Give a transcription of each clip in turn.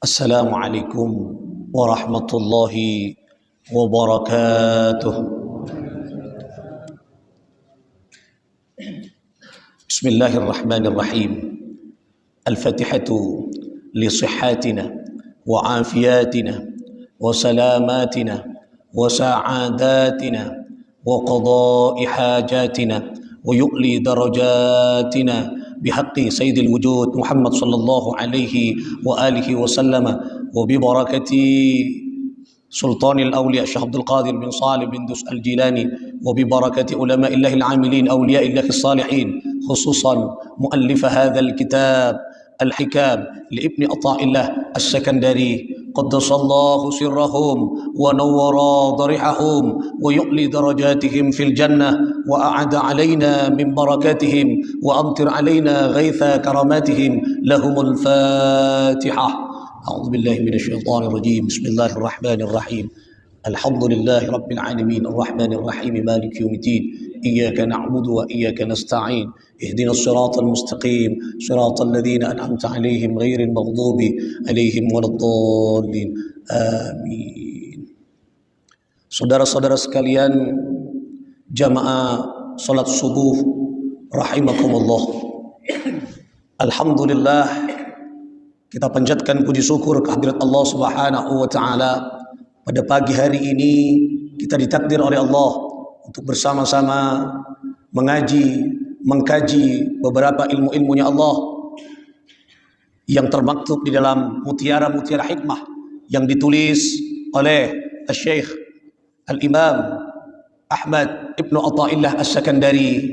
Assalamualaikum warahmatullahi wabarakatuh. Bismillahirrahmanirrahim. Al-Fatihatu li sihhatina wa afiyatina wa salamatina wa sa'adatina wa qada'i hajatina wa yu'li darajatina بحق سيد الوجود محمد صلى الله عليه وآله وسلم وببركة سلطان الأولياء الشيخ عبد القادر بن صالح بن دس الجيلاني وببركة علماء الله العاملين أولياء الله الصالحين خصوصا مؤلف هذا الكتاب الحكام لابن عطاء الله السكندري قدس الله سرهم ونور ضريحهم ويعلي درجاتهم في الجنة وأعد علينا من بركاتهم وأمطر علينا غيث كراماتهم لهم الفاتحة. أعوذ بالله من الشيطان الرجيم. بسم الله الرحمن الرحيم. الحمد لله رب العالمين الرحمن الرحيم مالك يوم الدين إياك نعبد وإياك نستعين اهدنا الصراط المستقيم صراط الذين أنعمت عليهم غير المغضوب عليهم ولا الضالين آمين. Saudara-saudara sekalian, jamaah salat subuh rahimakumullah. Alhamdulillah, kita panjatkan puji syukur kehadirat Allah Subhanahu wa taala. Pada pagi hari ini kita ditakdir oleh Allah untuk bersama-sama mengaji, mengkaji beberapa ilmu-ilmunya Allah yang termaktub di dalam mutiara-mutiara hikmah yang ditulis oleh Syekh Al-Imam Ahmad Ibnu Athaillah As-Sakandari,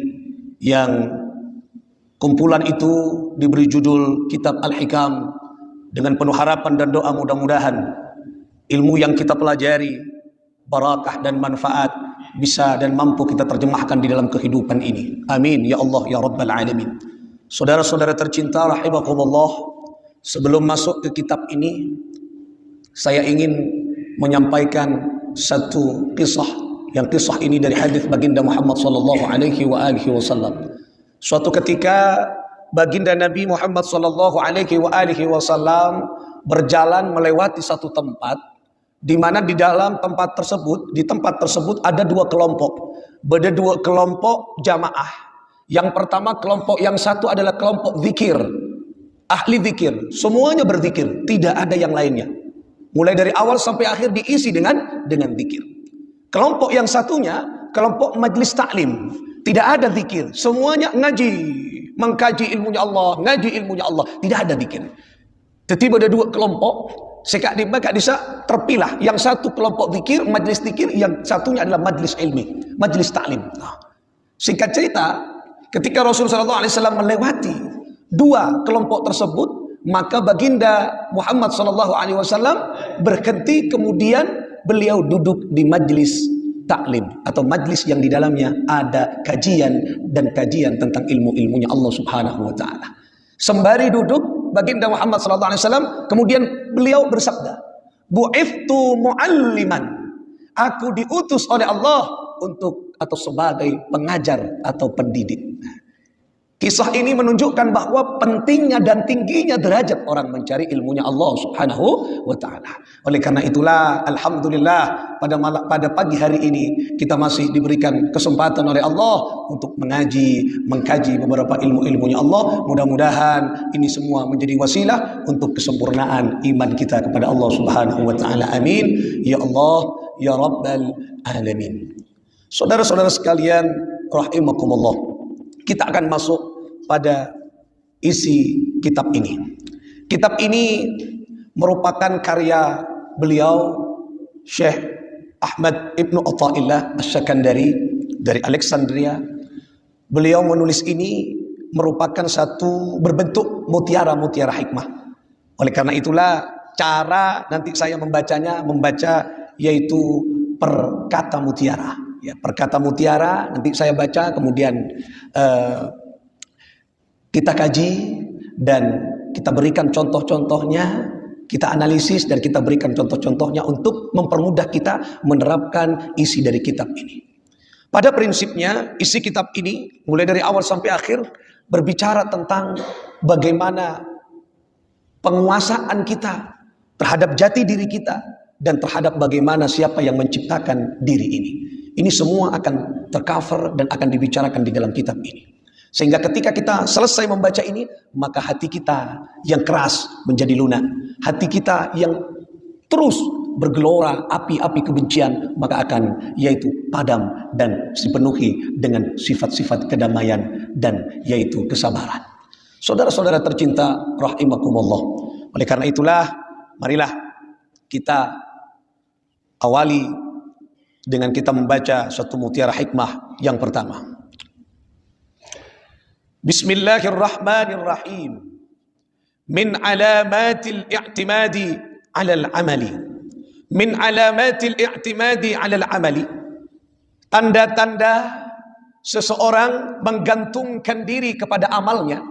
yang kumpulan itu diberi judul Kitab Al-Hikam. Dengan penuh harapan dan doa, mudah-mudahan ilmu yang kita pelajari, barakah dan manfaat bisa dan mampu kita terjemahkan di dalam kehidupan ini. Amin ya Allah ya Rabbal Alamin. Saudara-saudara tercinta rahimakumullah, sebelum masuk ke kitab ini, saya ingin menyampaikan satu kisah. Yang kisah ini dari hadis baginda Muhammad sallallahu alaihi wasallam. Suatu ketika baginda Nabi Muhammad sallallahu alaihi wasallam berjalan melewati satu tempat, di mana di dalam tempat tersebut, di tempat tersebut ada dua kelompok. Ada dua kelompok jamaah. Yang pertama, kelompok yang satu adalah kelompok zikir, ahli zikir, semuanya berzikir, tidak ada yang lainnya. Mulai dari awal sampai akhir diisi dengan zikir. Kelompok yang satunya, kelompok majlis taklim, tidak ada zikir, semuanya ngaji, mengkaji ilmunya Allah, ngaji ilmunya Allah, tidak ada zikir. Tiba-tiba ada dua kelompok, sekak bisa terpilah. Yang satu kelompok zikir, majlis zikir, yang satunya adalah majlis ilmi, majlis taklim. Nah, singkat cerita, ketika Rasulullah SAW melewati dua kelompok tersebut, maka baginda Muhammad SAW berhenti, kemudian beliau duduk di majlis taklim atau majlis yang di dalamnya ada kajian dan kajian tentang ilmu-ilmunya Allah Subhanahu wa taala. Sembari duduk, baginda Muhammad SAW kemudian beliau bersabda, "Bu'iftu mu'alliman." Aku diutus oleh Allah untuk atau sebagai pengajar atau pendidik. Kisah ini menunjukkan bahwa pentingnya dan tingginya derajat orang mencari ilmunya Allah Subhanahu wa taala. Oleh karena itulah, alhamdulillah, pada pagi hari ini kita masih diberikan kesempatan oleh Allah untuk mengaji, mengkaji beberapa ilmu-ilmunya Allah. Mudah-mudahan ini semua menjadi wasilah untuk kesempurnaan iman kita kepada Allah Subhanahu wa taala. Amin ya Allah ya Rabbal Alamin. Saudara-saudara sekalian rahimakumullah, kita akan masuk pada isi kitab ini. Kitab ini merupakan karya beliau Syekh Ahmad Ibnu Athaillah As-Sakandari dari Alexandria. Beliau menulis ini merupakan satu berbentuk mutiara-mutiara hikmah. Oleh karena itulah cara nanti saya membaca yaitu per kata mutiara. Ya, perkata mutiara nanti saya baca, kemudian kita kaji dan kita berikan contoh-contohnya, kita analisis dan kita berikan contoh-contohnya untuk mempermudah kita menerapkan isi dari kitab ini. Pada prinsipnya isi kitab ini mulai dari awal sampai akhir berbicara tentang bagaimana penguasaan kita terhadap jati diri kita, dan terhadap bagaimana siapa yang menciptakan diri ini. Ini semua akan tercover dan akan dibicarakan di dalam kitab ini. Sehingga ketika kita selesai membaca ini, maka hati kita yang keras menjadi lunak. Hati kita yang terus bergelora api-api kebencian, maka akan yaitu padam dan dipenuhi dengan sifat-sifat kedamaian dan yaitu kesabaran. Saudara-saudara tercinta rahimakumullah. Oleh karena itulah, marilah kita awali dengan kita membaca suatu mutiara hikmah yang pertama. Bismillahirrahmanirrahim. Min alamatil i'timadi 'alal 'amali. Min alamatil i'timadi 'alal 'amali. Tanda-tanda seseorang menggantungkan diri kepada amalnya.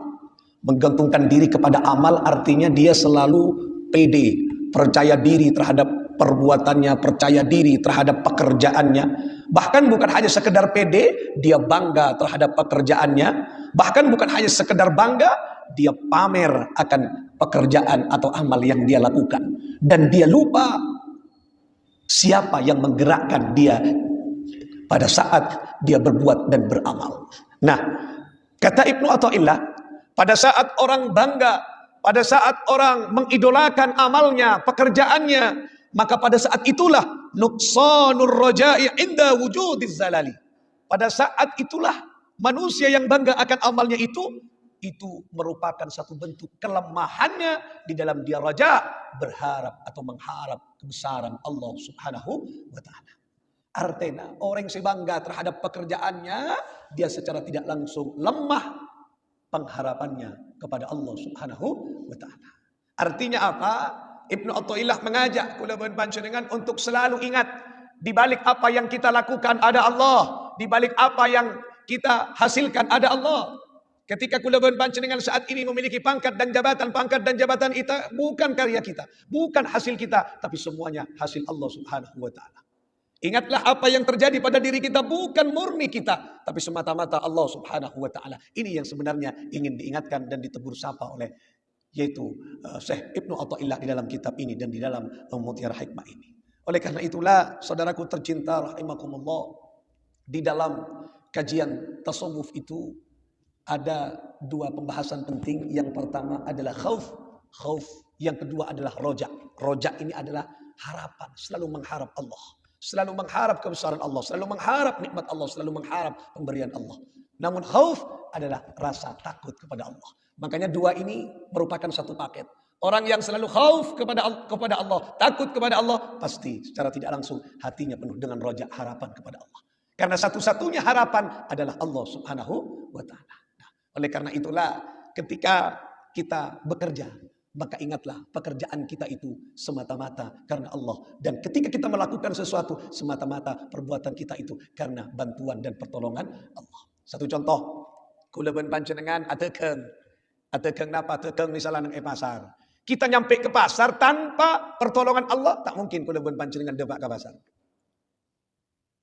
Menggantungkan diri kepada amal artinya dia selalu pede, percaya diri terhadap perbuatannya, percaya diri terhadap pekerjaannya. Bahkan bukan hanya sekedar pede, dia bangga terhadap pekerjaannya. Bahkan bukan hanya sekedar bangga, dia pamer akan pekerjaan atau amal yang dia lakukan. Dan dia lupa siapa yang menggerakkan dia pada saat dia berbuat dan beramal. Nah, kata Ibnu Athaillah, pada saat orang bangga, pada saat orang mengidolakan amalnya, pekerjaannya, maka pada saat itulah nuqsanur raja'i inda wujudiz zalali. Pada saat itulah manusia yang bangga akan amalnya itu merupakan satu bentuk kelemahannya di dalam dia raja, berharap atau mengharap kebesaran Allah Subhanahu wa taala. Artinya orang yang bangga terhadap pekerjaannya, dia secara tidak langsung lemah pengharapannya kepada Allah Subhanahu wa taala. Artinya apa? Ibnu Athaillah mengajak kula panjenengan untuk selalu ingat, di balik apa yang kita lakukan ada Allah, di balik apa yang kita hasilkan ada Allah. Ketika kula panjenengan saat ini memiliki pangkat dan jabatan itu bukan karya kita, bukan hasil kita, tapi semuanya hasil Allah Subhanahu wa taala. Ingatlah apa yang terjadi pada diri kita bukan murni kita, tapi semata-mata Allah Subhanahu wa taala. Ini yang sebenarnya ingin diingatkan dan ditegur sapa oleh yaitu Syekh Ibnu Athaillah di dalam kitab ini dan di dalam mutiara hikmah ini. Oleh karena itulah, saudaraku tercinta rahimakumullah, di dalam kajian tasawuf itu ada dua pembahasan penting. Yang pertama adalah khauf, yang kedua adalah roja. Roja ini adalah harapan, selalu mengharap Allah, selalu mengharap kebesaran Allah, selalu mengharap nikmat Allah, selalu mengharap pemberian Allah. Namun khauf adalah rasa takut kepada Allah. Makanya dua ini merupakan satu paket. Orang yang selalu khauf kepada Allah, takut kepada Allah, pasti secara tidak langsung hatinya penuh dengan roja, harapan kepada Allah. Karena satu-satunya harapan adalah Allah Subhanahu wa taala. Nah, oleh karena itulah ketika kita bekerja, maka ingatlah pekerjaan kita itu semata-mata karena Allah. Dan ketika kita melakukan sesuatu, semata-mata perbuatan kita itu karena bantuan dan pertolongan Allah. Satu contoh, kula panjenengan atekeun napa atekeun misalnya nang pasar. Kita nyampe ke pasar tanpa pertolongan Allah, tak mungkin kula panjenengan debak ke pasar.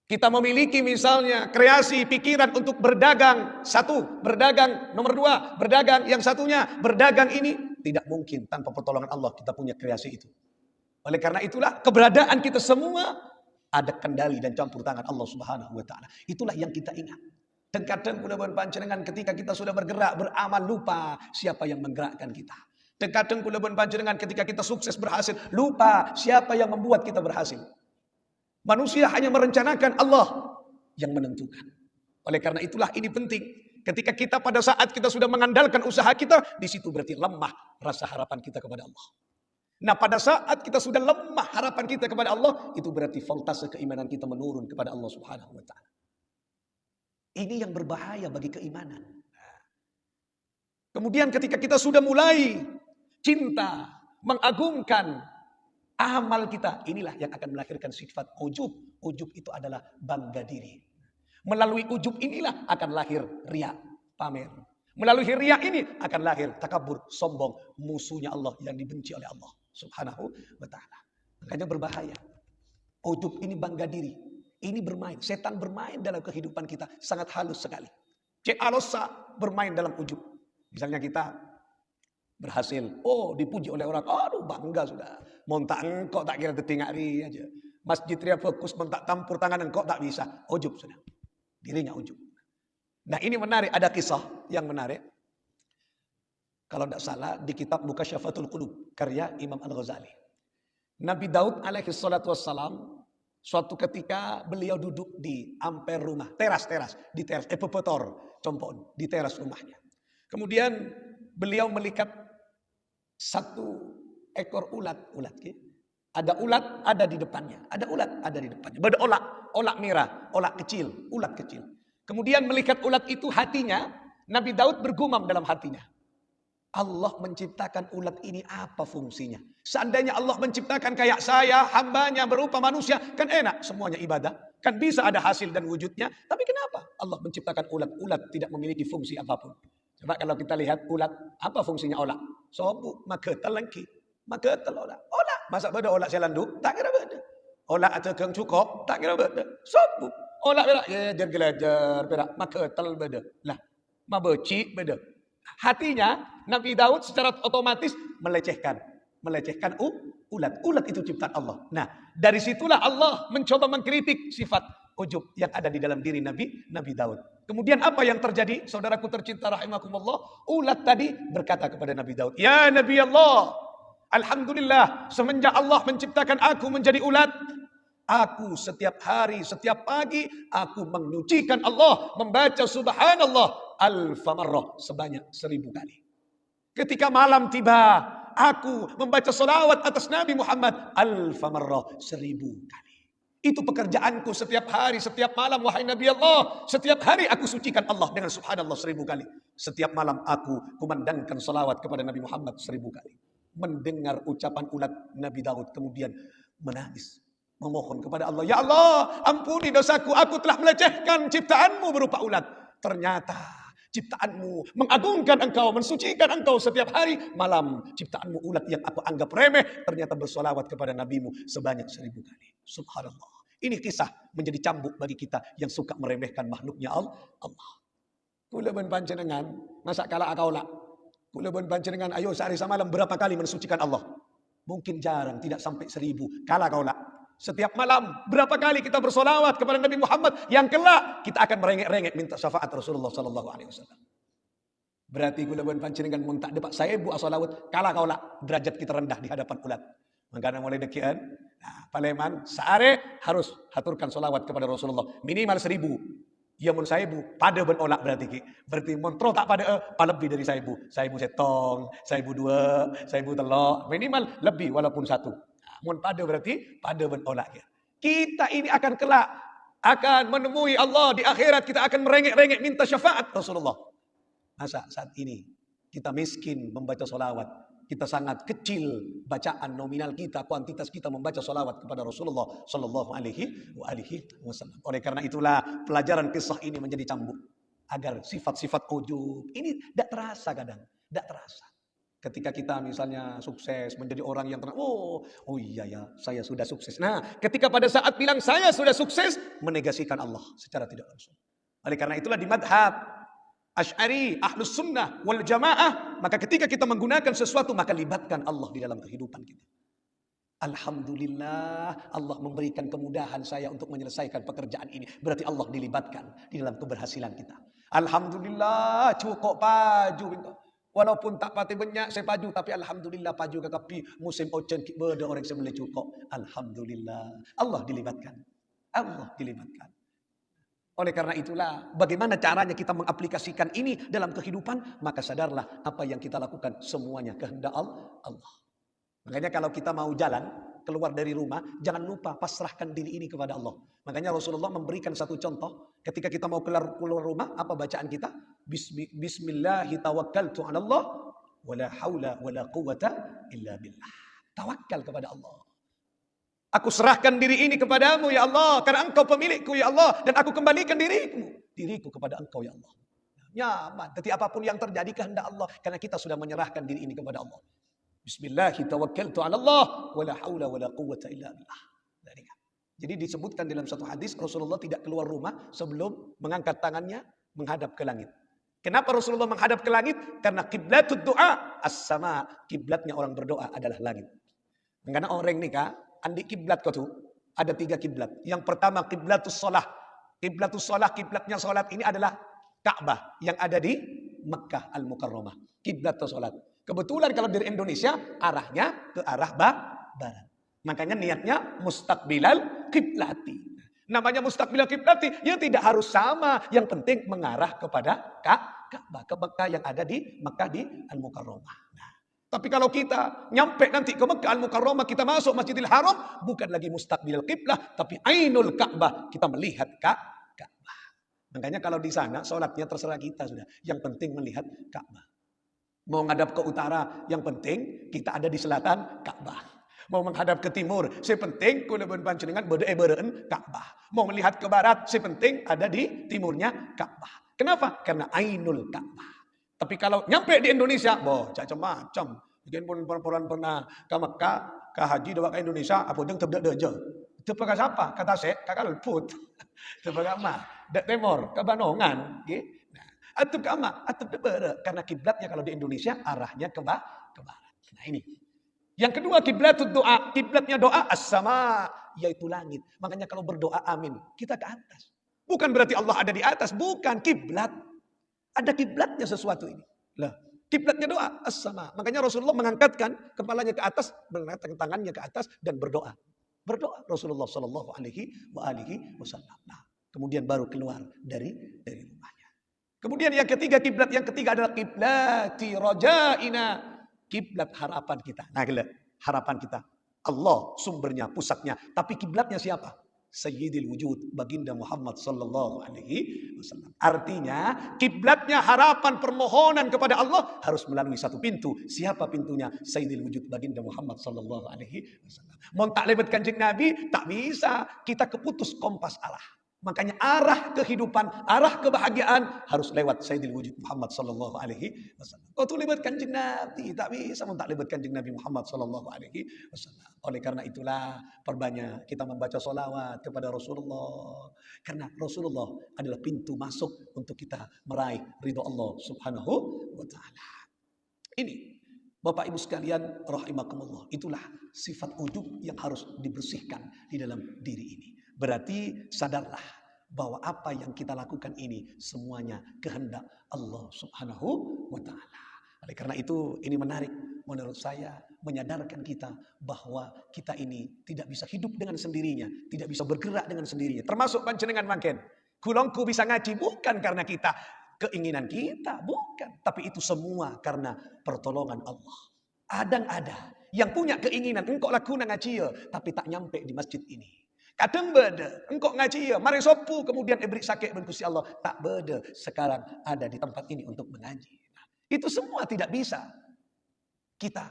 Kita memiliki misalnya kreasi pikiran untuk berdagang, satu, berdagang nomor dua, berdagang yang satunya, berdagang ini tidak mungkin tanpa pertolongan Allah kita punya kreasi itu. Oleh karena itulah keberadaan kita semua ada kendali dan campur tangan Allah Subhanahu wa taala. Itulah yang kita ingat. Dan kadang kula panjenengan ketika kita sudah bergerak, beramal, lupa siapa yang menggerakkan kita. Dan kadang kula panjenengan ketika kita sukses berhasil, lupa siapa yang membuat kita berhasil. Manusia hanya merencanakan, Allah yang menentukan. Oleh karena itulah ini penting. Ketika kita pada saat kita sudah mengandalkan usaha kita, di situ berarti lemah rasa harapan kita kepada Allah. Nah, pada saat kita sudah lemah harapan kita kepada Allah, itu berarti voltase keimanan kita menurun kepada Allah Subhanahu wa taala. Ini yang berbahaya bagi keimanan. Kemudian ketika kita sudah mulai cinta, mengagungkan amal kita, inilah yang akan melahirkan sifat ujub. Ujub itu adalah bangga diri. Melalui ujub inilah akan lahir riya, pamer. Melalui riya ini akan lahir takabur, sombong, musuhnya Allah yang dibenci oleh Allah Subhanahu wa taala. Makanya berbahaya. Ujub ini bangga diri. Ini bermain, setan bermain dalam kehidupan kita sangat halus sekali. Cek alosa bermain dalam ujub. Misalnya kita Berhasil. Oh, dipuji oleh orang. Aduh, bangga sudah. Montak engkau tak kira detingak ri aja. Masjid ria fokus mentak tampur tangan engkau tak bisa. Ujub sudah. Dirinya ujub. Nah, ini menarik. Ada kisah yang menarik. Kalau tidak salah di kitab Mukasyafatul Qulub karya Imam Al-Ghazali. Nabi Daud alaihi salatu wassalam suatu ketika beliau duduk di amper rumah, teras, di teras, pepetor, compon, di teras rumahnya. Kemudian beliau melihat satu ekor ulat. Ada ulat ada di depannya. Berolak merah, ulat kecil. Kemudian melihat ulat itu hatinya, Nabi Daud bergumam dalam hatinya. Allah menciptakan ulat ini apa fungsinya? Seandainya Allah menciptakan kayak saya, hambanya berupa manusia, kan enak semuanya ibadah. Kan bisa ada hasil dan wujudnya. Tapi kenapa Allah menciptakan ulat? Ulat tidak memiliki fungsi apapun. Coba kalau kita lihat ulat, apa fungsinya ulat? Sobu, magetal lagi. Magetal ulat. Ulat, masa beda ulat selandu? Tak kira beda. Ulat atau keng cukup? Tak kira beda. Sobu. Ulat beda. Ya, gelajar beda. Magetal beda. Lah, mabeci beda. Hatinya Nabi Daud secara otomatis melecehkan ulat. Ulat itu ciptaan Allah. Nah, dari situlah Allah mencoba mengkritik sifat ujub yang ada di dalam diri Nabi Daud. Kemudian apa yang terjadi? Saudaraku tercinta rahimakumullah, ulat tadi berkata kepada Nabi Daud, "Ya Nabi Allah, alhamdulillah semenjak Allah menciptakan aku menjadi ulat, aku setiap hari, setiap pagi aku menyucikan Allah, membaca subhanallah alfa marrah sebanyak 1000 kali. Ketika malam tiba, aku membaca salawat atas Nabi Muhammad alfa marrah 1000 kali. Itu pekerjaanku setiap hari, setiap malam, wahai Nabi Allah. Setiap hari aku sucikan Allah dengan subhanallah 1000 kali. Setiap malam aku kumandangkan salawat kepada Nabi Muhammad 1000 kali." Mendengar ucapan ulat Nabi Daud kemudian menangis. Memohon kepada Allah, "Ya Allah, ampuni dosaku. Aku telah melecehkan ciptaanmu berupa ulat. Ternyata ciptaanmu mengagungkan engkau, mensucikan engkau setiap hari. Malam ciptaanmu ulat yang aku anggap remeh, ternyata bersolawat kepada nabimu sebanyak 1000 kali. Subhanallah. Ini kisah menjadi cambuk bagi kita yang suka meremehkan makhluknya Allah. Kula ben panjenengan, masa kala akaula. Kula ben panjenengan, ayo sehari semalam berapa kali mensucikan Allah? Mungkin jarang, tidak sampai 1000. Kala kaula. Setiap malam berapa kali kita bersolawat kepada Nabi Muhammad yang kelak kita akan merengek-rengek minta syafaat Rasulullah sallallahu alaihi wasallam. Berarti kula buan panjenengan mun tak depak saya bu asolawat kala kaula derajat kita rendah di hadapan ulat. Makanya mulai dekian, nah, paleman saare harus haturkan solawat kepada Rasulullah minimal 1000. Ya mun 1000 pada ben olak berarti montro tak pada lebih dari 1000. 1000 setong, 1002, 1000 telok, minimal lebih walaupun 1. Mun pada berarti pada ben olak ya. Kita ini akan kelak akan menemui Allah di akhirat, kita akan merengek-rengek minta syafaat Rasulullah. Masa saat ini kita miskin membaca solawat, kita sangat kecil bacaan nominal kita, kuantitas kita membaca solawat kepada Rasulullah Sallallahu Alaihi Wasallam. Oleh karena itulah pelajaran kisah ini menjadi cambuk agar sifat-sifat ujub ini tidak terasa kadang, tidak terasa. Ketika kita misalnya sukses menjadi orang yang tenang, oh iya ya saya sudah sukses. Nah, ketika pada saat bilang saya sudah sukses, menegasikan Allah secara tidak langsung. Oleh karena itulah di madhab Asy'ari, Ahlus Sunnah wal Jamaah, maka ketika kita menggunakan sesuatu maka libatkan Allah di dalam kehidupan kita. Alhamdulillah Allah memberikan kemudahan saya untuk menyelesaikan pekerjaan ini. Berarti Allah dilibatkan di dalam keberhasilan kita. Alhamdulillah cukup paju. Walaupun tak pati banyak saya paju, tapi alhamdulillah paju kakapi musim ocean beda orang sebelum cukup. Alhamdulillah Allah dilibatkan. Allah dilibatkan. Oleh karena itulah bagaimana caranya kita mengaplikasikan ini dalam kehidupan, maka sadarlah apa yang kita lakukan semuanya kehendak Allah. Makanya kalau kita mau jalan keluar dari rumah, jangan lupa pasrahkan diri ini kepada Allah. Makanya Rasulullah memberikan satu contoh ketika kita mau keluar rumah, apa bacaan kita? Bismillahi tawakkaltu 'ala Allah wala haula wala quwata illa billah. Tawakal kepada Allah. Aku serahkan diri ini kepadamu ya Allah, karena engkau pemilikku ya Allah, dan aku kembalikan diriku kepada engkau ya Allah. Nyaman. Jadi apapun yang terjadi kehendak Allah, karena kita sudah menyerahkan diri ini kepada Allah. Bismillahi tawakkaltu 'ala Allah wala haula wala quwata illa billah. Jadi disebutkan dalam satu hadis Rasulullah tidak keluar rumah sebelum mengangkat tangannya menghadap ke langit. Kenapa Rasulullah menghadap ke langit? Karena kiblatud doa as-sama. Kiblatnya orang berdoa adalah langit. Karena orang ini kak, andi kiblat kau tuh. Ada 3 kiblat. Yang pertama kiblatus sholah. Kiblatus sholah, kiblatnya sholat ini adalah Ka'bah yang ada di Mekah Al-Mukarramah. Kiblatus sholat. Kebetulan kalau di Indonesia arahnya ke arah barat. Makanya niatnya mustaqbilal kiblati. Namanya mustaqbilal kiblati, ya tidak harus sama. Yang penting mengarah kepada Ka'bah, ke Mekah yang ada di Mekah di Al-Mukarramah. Nah, tapi kalau kita nyampe nanti ke Mekah Al-Mukarramah, kita masuk Masjidil Haram, bukan lagi mustaqbilal kiblah, tapi ainul Ka'bah, kita melihat Ka'bah. Makanya kalau di sana sholatnya terserah kita sudah. Yang penting melihat Ka'bah. Mau ngadap ke utara, yang penting kita ada di selatan Ka'bah. Mau menghadap ke timur, sepenting kulebun panjenengan beureun Ka'bah. Mau melihat ke barat, sepenting ada di timurnya Ka'bah. Kenapa? Karena ainul Ka'bah. Tapi kalau nyampe di Indonesia, macam-macam. Mungkin pun pernah ke Mekah, ke haji, doa ke Indonesia, apa yang tebdak deja. Itu pakai siapa? Kata saya, kakak luput. Itu pakai mah, dek temor, ke Banongan. Nah, atau ke ama, atau ke barat. Karena kiblatnya kalau di Indonesia arahnya ke barat. Nah ini. Yang kedua kiblatud doa, kiblatnya doa as-sama, yaitu langit. Makanya kalau berdoa amin, kita ke atas. Bukan berarti Allah ada di atas, bukan kiblat. Ada kiblatnya sesuatu ini. Lah, kiblatnya doa as-sama. Makanya Rasulullah mengangkatkan kepalanya ke atas, mengangkatkan tangannya ke atas dan berdoa. Berdoa Rasulullah sallallahu alaihi wasallam. Nah, kemudian baru keluar dari rumahnya. Kemudian yang ketiga kiblat, yang ketiga adalah kiblati rajaina. Kiblat harapan kita. Nah, harapan kita. Allah sumbernya, pusatnya. Tapi kiblatnya siapa? Sayyidil wujud, baginda Muhammad sallallahu alaihi wasallam. Artinya, kiblatnya harapan permohonan kepada Allah harus melalui satu pintu. Siapa pintunya? Sayyidil wujud, baginda Muhammad sallallahu alaihi wasallam. Mau tak lewat Kanjeng Nabi, tak bisa. Kita keputus kompas arah. Makanya arah kehidupan, arah kebahagiaan harus lewat Sayyidil Wujud Muhammad sallallahu alaihi wasallam. Kau tu lewat Kanjeng Nabi, tak bisa tak lewat Kanjeng Nabi Muhammad sallallahu alaihi wasallam. Oleh karena itulah perbanyak kita membaca solawat kepada Rasulullah. Karena Rasulullah adalah pintu masuk untuk kita meraih ridho Allah Subhanahu wa taala. Ini Bapak Ibu sekalian rahimakumullah, itulah sifat ujub yang harus dibersihkan di dalam diri ini. Berarti sadarlah bahwa apa yang kita lakukan ini semuanya kehendak Allah Subhanahu wa taala. Oleh karena itu ini menarik menurut saya menyadarkan kita bahwa kita ini tidak bisa hidup dengan sendirinya, tidak bisa bergerak dengan sendirinya. Termasuk panjenengan mangken. Kulongku bisa ngaji bukan karena kita keinginan kita, bukan, tapi itu semua karena pertolongan Allah. Ada yang punya keinginan engkau lakukan ngaji tapi tak nyampe di masjid ini. Kadang beda, engkau ngaji ya, mari sopu, kemudian ibrik sakit berkusi Allah. Tak beda, sekarang ada di tempat ini untuk mengaji. Nah, itu semua tidak bisa kita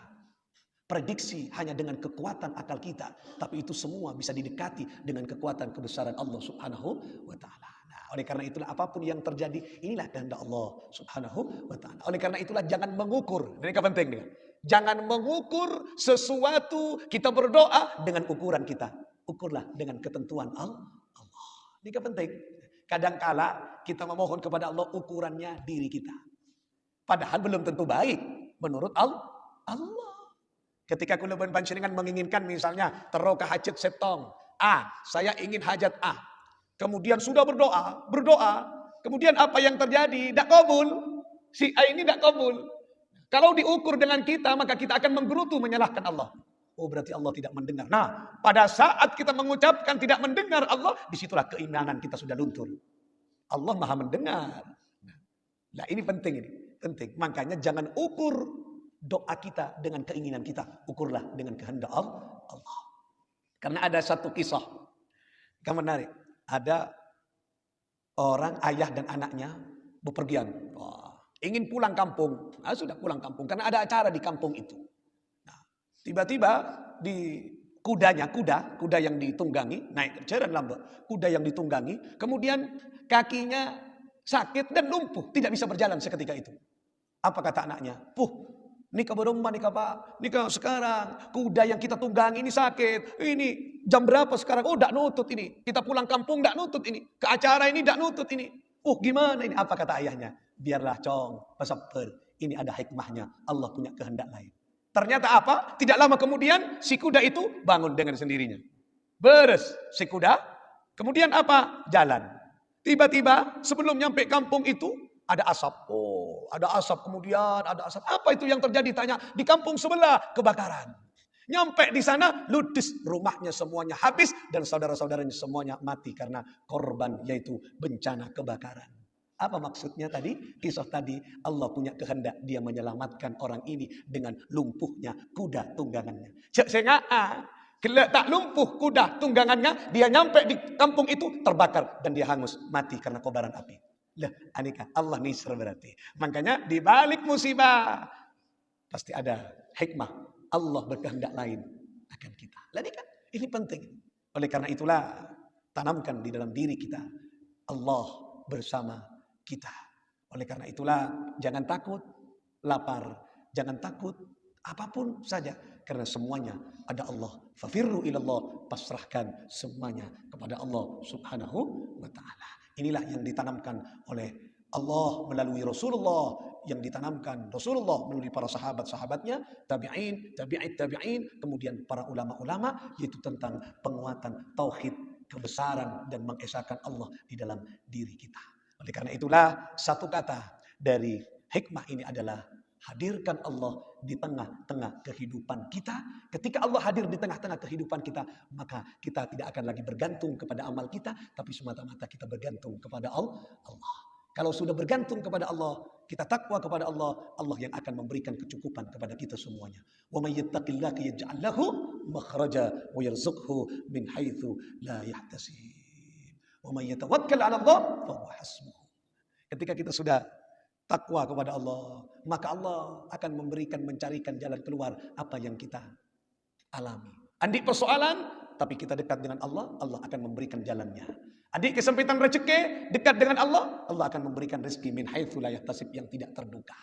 prediksi hanya dengan kekuatan akal kita. Tapi itu semua bisa didekati dengan kekuatan kebesaran Allah Subhanahu wa ta'ala. Nah, oleh karena itulah apapun yang terjadi, inilah kehendak Allah Subhanahu wa ta'ala. Oleh karena itulah jangan mengukur, ini penting nih. Jangan mengukur sesuatu kita berdoa dengan ukuran kita. Ukurlah dengan ketentuan Allah. Ini penting. Kadangkala kita memohon kepada Allah ukurannya diri kita. Padahal belum tentu baik menurut Allah. Ketika kulubun panjenengan menginginkan misalnya teroka hajat setong. Saya ingin hajat A. Kemudian sudah berdoa. Kemudian apa yang terjadi? Tidak kabul. Si A ini tidak kabul. Kalau diukur dengan kita, maka kita akan menggerutu menyalahkan Allah. Oh berarti Allah tidak mendengar. Nah pada saat kita mengucapkan tidak mendengar Allah, disitulah keimanan kita sudah luntur. Allah maha mendengar. Nah ini penting ini. Penting. Makanya jangan ukur doa kita dengan keinginan kita. Ukurlah dengan kehendak Allah. Karena ada satu kisah yang menarik. Ada orang ayah dan anaknya bepergian. Ingin pulang kampung. Sudah pulang kampung. Karena ada acara di kampung itu. Tiba-tiba di kuda yang ditunggangi, naik jalan lambat, kuda yang ditunggangi, kemudian kakinya sakit dan lumpuh, tidak bisa berjalan seketika itu. Apa kata anaknya? Nikah berumah, nikah pak, nikah sekarang, kuda yang kita tunggangi ini sakit, ini jam berapa sekarang? Oh, tidak nutut ini, kita pulang kampung tidak nutut ini, ke acara ini tidak nutut ini. Gimana ini? Apa kata ayahnya? biarlah cong, peseper. Ini ada hikmahnya. Allah punya kehendak lain. Ternyata apa? Tidak lama kemudian si kuda itu bangun dengan sendirinya. Beres si kuda. Kemudian apa? Jalan. Tiba-tiba sebelum nyampe kampung itu ada asap. Oh, ada asap, kemudian ada asap. Apa itu yang terjadi? Tanya. Di kampung sebelah kebakaran. Nyampe di sana, ludes, rumahnya semuanya habis dan saudara-saudaranya semuanya mati karena korban, yaitu bencana kebakaran. Apa maksudnya tadi? Kisah tadi, Allah punya kehendak, dia menyelamatkan orang ini dengan lumpuhnya kuda tunggangannya. Sehingga tak lumpuh kuda tunggangannya, dia nyampe di kampung itu terbakar dan dia hangus, mati karena kobaran api. Lah, anika Allah nisr berarti. Makanya di balik musibah pasti ada hikmah. Allah berkehendak lain akan kita. Jadi kan ini penting. Oleh karena itulah tanamkan di dalam diri kita Allah bersama kita. Oleh karena itulah jangan takut lapar, jangan takut apapun saja karena semuanya ada Allah. Fafirru ilallah, pasrahkan semuanya kepada Allah Subhanahu wa taala. Inilah yang ditanamkan oleh Allah melalui Rasulullah, yang ditanamkan Rasulullah melalui para sahabat-sahabatnya, tabi'in, tabi'in, kemudian para ulama-ulama, yaitu tentang penguatan tauhid, kebesaran dan mengesahkan Allah di dalam diri kita. Oleh karena itulah satu kata dari hikmah ini adalah hadirkan Allah di tengah-tengah kehidupan kita. Ketika Allah hadir di tengah-tengah kehidupan kita, maka kita tidak akan lagi bergantung kepada amal kita, tapi semata-mata kita bergantung kepada Allah. Kalau sudah bergantung kepada Allah, kita takwa kepada Allah, Allah yang akan memberikan kecukupan kepada kita semuanya. Wa may yattaqillaha yaj'al lahu makhraja wa yarzuqhu min haitsu la yahtasib. Wa may yatawakkal 'ala Allah fa huwa hasbuh. Ketika kita sudah takwa kepada Allah, maka Allah akan mencarikan jalan keluar apa yang kita alami. Andik persoalan, tapi kita dekat dengan Allah, Allah akan memberikan jalannya. Adik kesempitan rezeki, dekat dengan Allah, Allah akan memberikan rezeki min haitsu la yahtasib, yang tidak terduga.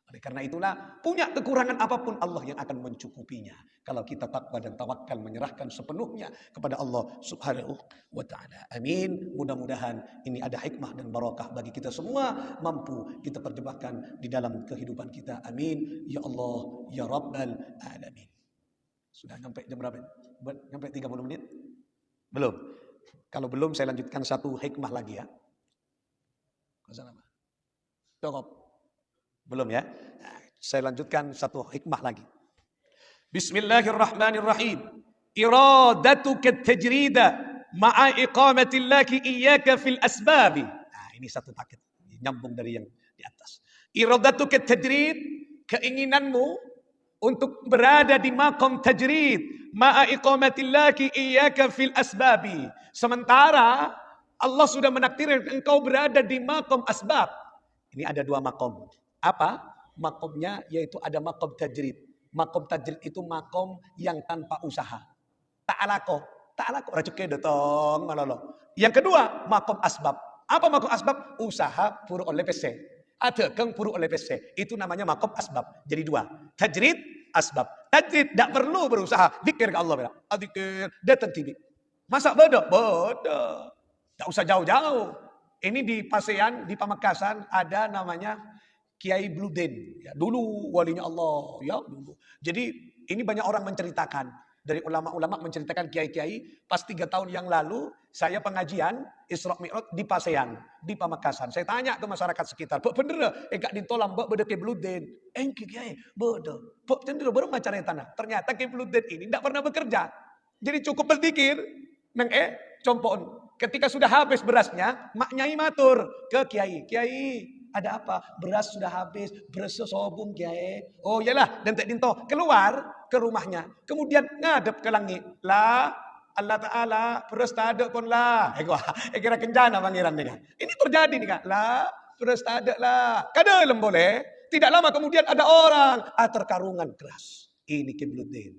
Oleh karena itulah, punya kekurangan apapun Allah yang akan mencukupinya. Kalau kita takwa dan tawakal, menyerahkan sepenuhnya kepada Allah Subhanahu wa taala. Amin. Mudah-mudahan ini ada hikmah dan barakah bagi kita semua, mampu kita terjebakkan di dalam kehidupan kita. Amin. Ya Allah, ya Rabbal alamin. Sudah sampai jam berapa? Sampai 30 menit? Belum. Kalau belum, saya lanjutkan satu hikmah lagi ya. Cukup. Belum ya? Nah, saya lanjutkan satu hikmah lagi. Bismillahirrahmanirrahim. Iradatuka tajrida ma'a iqamatillaki iyyaka fil asbabi. Nah, ini satu paket. Nyambung dari yang di atas. Iradatuka tajrid, keinginanmu untuk berada di maqam tajrid ma'a iqamatillaki iyyaka fil asbabi. Sementara Allah sudah menakdirkan engkau berada di maqam asbab. Ini ada dua maqam. Apa? Maqamnya yaitu ada maqam tajrid. Maqam tajrid itu maqam yang tanpa usaha. Ta'alako rezeki datang malolo. Yang kedua, maqam asbab. Apa maqam asbab? Usaha puru oleh PC. Ada kang puru oleh PC. Itu namanya maqam asbab. Jadi dua. Tajrid, asbab. Tajrid tidak perlu berusaha. Zikir ke Allah. Zikir, datang tibi. Masa bodoh? Bodoh. Tak usah jauh-jauh. Ini di Pasean, di Pamekasan ada namanya Kiai Bluden. Ya, dulu walinya Allah. Ya, dulu. Jadi ini banyak orang menceritakan. Dari ulama-ulama menceritakan kiai-kiai. Pas 3 tahun yang lalu saya pengajian Isra Mi'raj di Pasean, di Pamekasan. Saya tanya ke masyarakat sekitar. Bok bener enggak ditolam, bok beda Kiai Bluden. Kiai, bodoh. Bok bener baru macam tanah. Ternyata Kiai Bluden ini tidak pernah bekerja. Jadi cukup berzikir. Neng compon. Ketika sudah habis berasnya, mak nyai matur ke kiai. Kiai, ada apa? Beras sudah habis, beras sobung kiai. Oh iyalah, dan tak dinto keluar ke rumahnya. Kemudian ngadep ke langit. Lah, Allah Ta'ala, beras tak ada pun lah. Kira kencana pangeran nih kan. Ini terjadi nih kan. Lah, beras tak ada lah. Kadang boleh. Tidak lama kemudian ada orang terkarungan keras. Ini kiblutin.